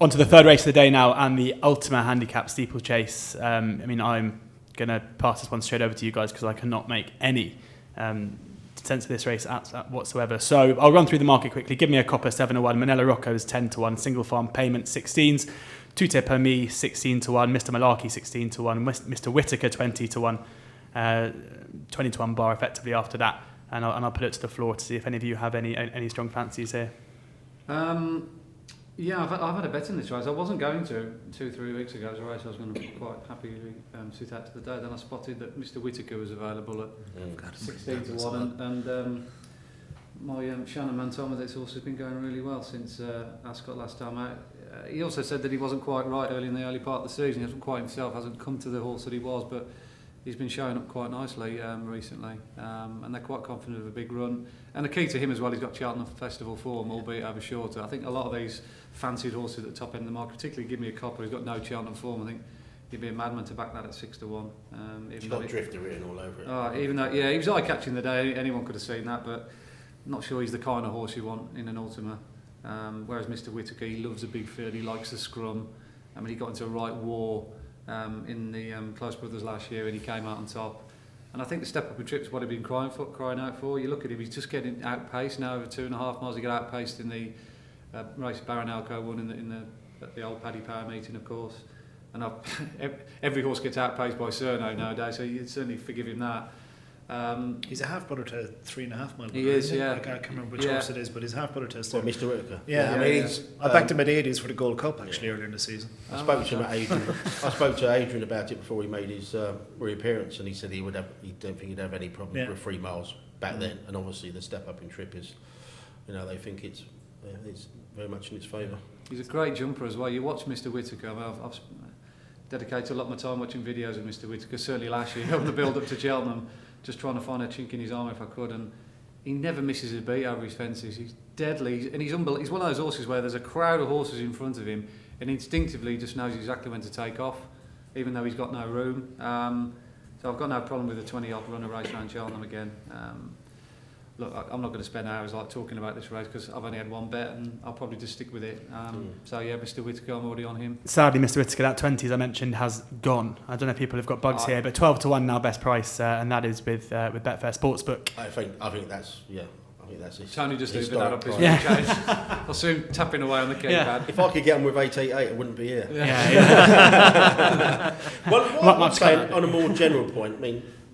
On to the third race of the day now, and the Ultima Handicap Steeplechase. I'm going to pass this one straight over to you guys because I cannot make any sense of this race whatsoever. So I'll run through the market quickly. Give Me a Copper 7-1, Manila Rocco's 10-1, Single Farm Payment 16s, Tute Per Me 16-1, Mr. Malarkey 16-1, Mr. Whittaker 20-1, 20-1 bar effectively after that. And I'll put it to the floor to see if any of you have any strong fancies here. Yeah, I've had a bet in this race. I wasn't going to 2-3 weeks ago. It was a race I was going to quite happily sit out to the day. Then I spotted that Mr. Whittaker was available at 16-1, and my Shannon man told me that this horse has been going really well since Ascot last time out. He also said that he wasn't quite right in the early part of the season. He hasn't quite himself, hasn't come to the horse that he was, but he's been showing up quite nicely recently, and they're quite confident of a big run. And the key to him as well, he's got Cheltenham Festival form, albeit over shorter. I think a lot of these fancied horses at the top end of the market, particularly Give Me a Copper, who's got no Cheltenham form, I think he'd be a madman to back that at 6-1. He's got Drifter written all over it. Even though, he was eye-catching the day, anyone could have seen that, but not sure he's the kind of horse you want in an Ultima. Whereas Mr. Whittaker, he loves a big field, he likes the scrum. He got into a right war in the Close Brothers last year, and he came out on top. And I think the step up in trip is what he'd been crying out for. You look at him, he's just getting outpaced now over 2.5 miles. He got outpaced in the race Baranalco won at the old Paddy Power meeting, of course. And every horse gets outpaced by Cerno nowadays, so you'd certainly forgive him that. He's a half brother to 3.5 mile. He is, yeah. I can't remember which horse it is, but he's half brother to. Well, Mr. Whittaker. Yeah. I backed him at 80s for the Gold Cup actually earlier in the season. I spoke to Adrian about it before he made his reappearance, and he said he didn't think he'd have any problem with 3 miles back then. And obviously the step up in trip is, they think it's very much in its favour. He's a great jumper as well. You watch Mr. Whittaker. I've dedicated a lot of my time watching videos of Mr. Whittaker. Certainly last year on the build up to Cheltenham, just trying to find a chink in his armour if I could, and he never misses a beat over his fences. He's deadly, and he's unbelievable. He's one of those horses where there's a crowd of horses in front of him, and instinctively just knows exactly when to take off, even though he's got no room. So I've got no problem with a 20-odd runner race around Cheltenham again. Look, I'm not going to spend hours talking about this race because I've only had one bet, and I'll probably just stick with it. So yeah, Mr. Whittaker, I'm already on him. Sadly, Mr. Whittaker, that 20s I mentioned has gone. I don't know if people have got bugs here, but 12-1 now best price, and that is with Betfair Sportsbook. I think that's it. Tony just opened that up his change. I'll soon tapping away on the keypad. If I could get on with 888, I wouldn't be here. Well, what I'm saying on a more general point,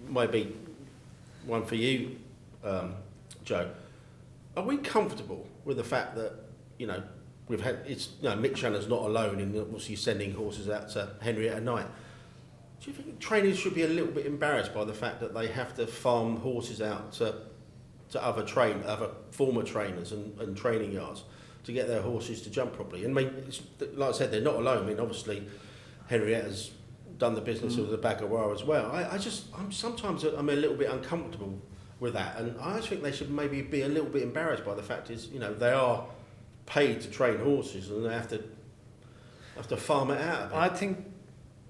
might be one for you, Joe. Are we comfortable with the fact that we've had Mick Shannon's not alone in obviously sending horses out to Henrietta Knight? Do you think trainers should be a little bit embarrassed by the fact that they have to farm horses out to other former trainers and training yards to get their horses to jump properly? And like I said, they're not alone. Obviously Henrietta's done the business of the Bagoura as well. I'm sometimes a little bit uncomfortable with that, and I think they should maybe be a little bit embarrassed by the fact is they are paid to train horses and they have to farm it out a bit. I think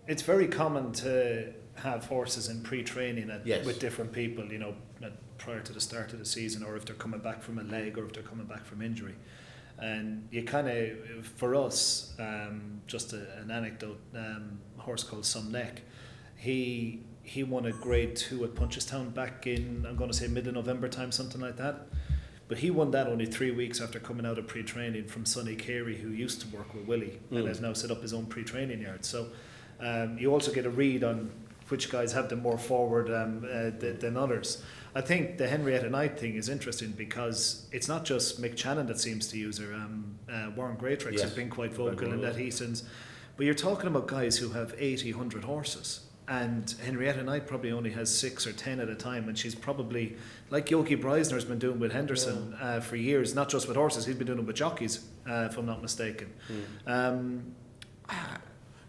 it's very common to have horses in pre-training with different people, prior to the start of the season, or if they're coming back from a leg or if they're coming back from injury. And you kind of, for us, just an anecdote, a horse called Some Neck, he won a grade 2 at Punchestown back in, I'm going to say middle of November time, something like that. But he won that only 3 weeks after coming out of pre-training from Sonny Carey, who used to work with Willie and has now set up his own pre-training yard. So you also get a read on which guys have them more forward than others. I think the Henrietta Knight thing is interesting because it's not just Mick Channon that seems to use her. Warren Greatrix has been quite vocal in that he sends. But you're talking about guys who have 80, 100 horses. And Henrietta Knight probably only has 6 or 10 at a time, and she's probably, like Yogi Breisner's been doing with Henderson for years, not just with horses, he's been doing it with jockeys, if I'm not mistaken. No,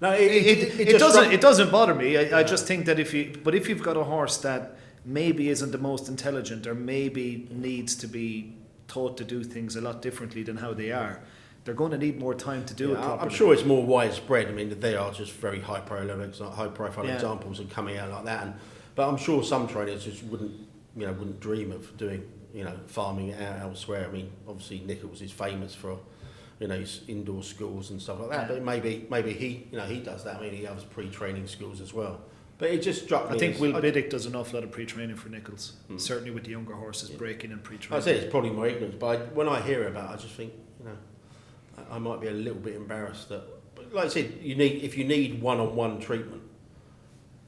it doesn't bother me. I just think that if you've got a horse that maybe isn't the most intelligent or maybe needs to be taught to do things a lot differently than how they are, they're going to need more time to do it properly. I'm sure it's more widespread. They are just very high profile examples and coming out like that. But I'm sure some trainers just wouldn't dream of doing farming it out elsewhere. Obviously Nichols is famous for his indoor schools and stuff like that. But maybe he does that. I mean, he has pre-training schools as well. But it just struck me. I think Will Biddick does an awful lot of pre-training for Nichols. Certainly with the younger horses breaking and pre-training. I say it's probably my ignorance, but when I hear about it, I just think, I might be a little bit embarrassed that, like I said, if you need one-on-one treatment,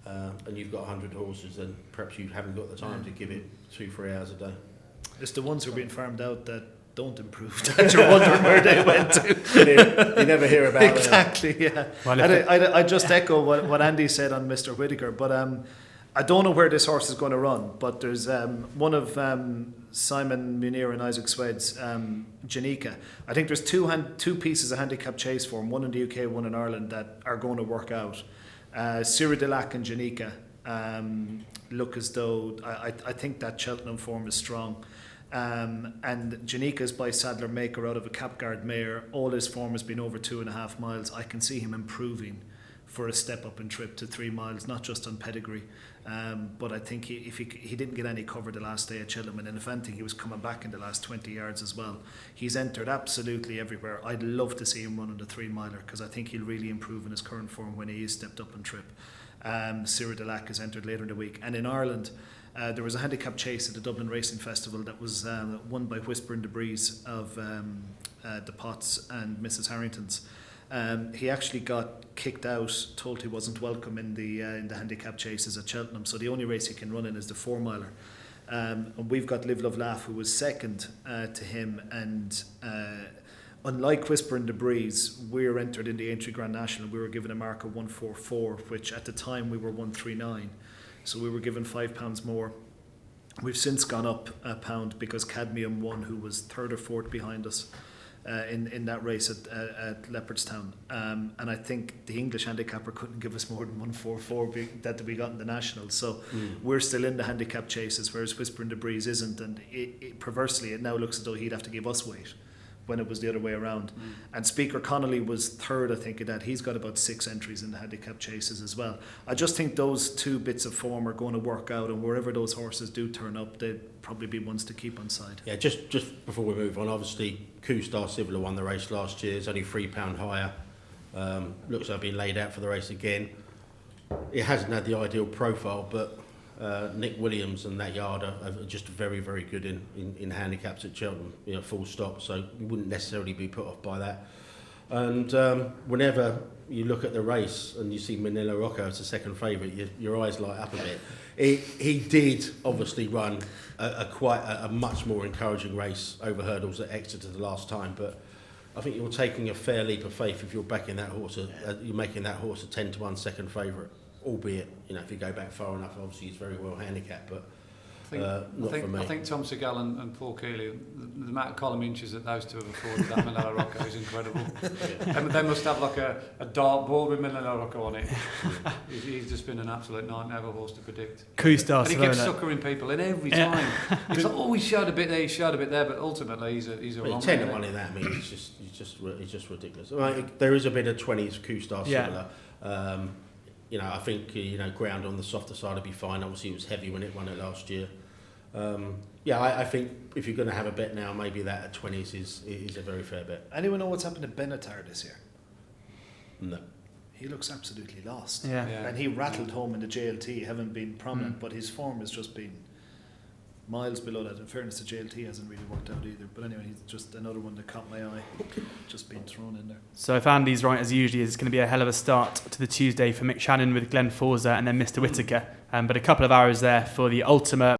and you've got 100 horses, then perhaps you haven't got the time to give it 2-3 hours a day. It's the ones who are being farmed out that don't improve that you're wondering where they went to. You never hear about exactly, yeah. Well, I just echo what Andy said on Mr. Whittaker, but I don't know where this horse is going to run, but there's one of Simon Munir and Isaac Swed's, Janika. I think there's two pieces of handicap chase form, one in the UK, one in Ireland, that are going to work out. Sierra Delac and Janika look as though, I think that Cheltenham form is strong. And Janika's by Sadler Maker out of a Capguard mare. All his form has been over 2.5 miles. I can see him improving for a step up in trip to 3 miles, not just on pedigree. But I think if he didn't get any cover the last day at Cheltenham, and if anything, he was coming back in the last 20 yards as well. He's entered absolutely everywhere. I'd love to see him running the 3 miler because I think he'll really improve in his current form when he is stepped up in trip. Sierra Delac has entered later in the week. And in Ireland, there was a handicap chase at the Dublin Racing Festival that was won by Whisper in the Breeze of the Potts and Mrs. Harrington's. He actually got kicked out, told he wasn't welcome in the handicap chases at Cheltenham, so the only race he can run in is the 4 miler. And we've got Live Love Laugh, who was second to him, and unlike Whisper in the Breeze, we're entered in the Aintree Grand National. We were given a mark of 144, which at the time we were 139. So we were given £5 more. We've since gone up £1 because Cadmium won, who was third or fourth behind us in that race at Leopardstown. And I think the English handicapper couldn't give us more than 144 that we got in the National. So we're still in the handicap chases, whereas Whisper in the Breeze isn't. And perversely, it now looks as though he'd have to give us weight when it was the other way around. And Speaker Connolly was third, I think, in that. He's got about 6 entries in the handicap chases as well. I just think those 2 bits of form are going to work out, and wherever those horses do turn up, they'd probably be ones to keep on side. Yeah, just before we move on, obviously Q-Star Civil won the race last year. It's only £3 higher. Looks like being laid out for the race again. It hasn't had the ideal profile, but Nick Williams and that yard are just very, very good in handicaps at Cheltenham, full stop, so you wouldn't necessarily be put off by that. And whenever you look at the race and you see Manila Rocco as a second favourite, your eyes light up a bit. He did obviously run a much more encouraging race over hurdles at Exeter the last time, but I think you're taking a fair leap of faith if you're backing that horse, you're making that horse a 10-1 second favourite. Albeit, if you go back far enough, obviously he's very well handicapped, but not for me. I think Tom Segal and Paul Keeley, the amount of column inches that those two have afforded that Manila Rocco is incredible. They must have like a dartboard with Manila Rocco on it. He's just been an absolute nightmare of a horse to predict. Q-Star, and he kept suckering people in every time. It's like, he showed a bit there, but ultimately he's a wrong 10-1 in that. I mean, he's just ridiculous. I mean, there is a bit of 20s Q-Star similar. I think ground on the softer side would be fine. Obviously, it was heavy when it won it last year. I think if you're going to have a bet now, maybe that at 20s is a very fair bet. Anyone know what's happened to Benatar this year? No. He looks absolutely lost. Yeah. And he rattled home in the JLT, haven't been prominent, but his form has just been miles below that. In fairness, the JLT hasn't really worked out either. But anyway, he's just another one that caught my eye. Just being thrown in there. So if Andy's right, as usually, it's going to be a hell of a start to the Tuesday for Mick Shannon with Glenn Forza and then Mr. Whittaker. But a couple of hours there for the Ultima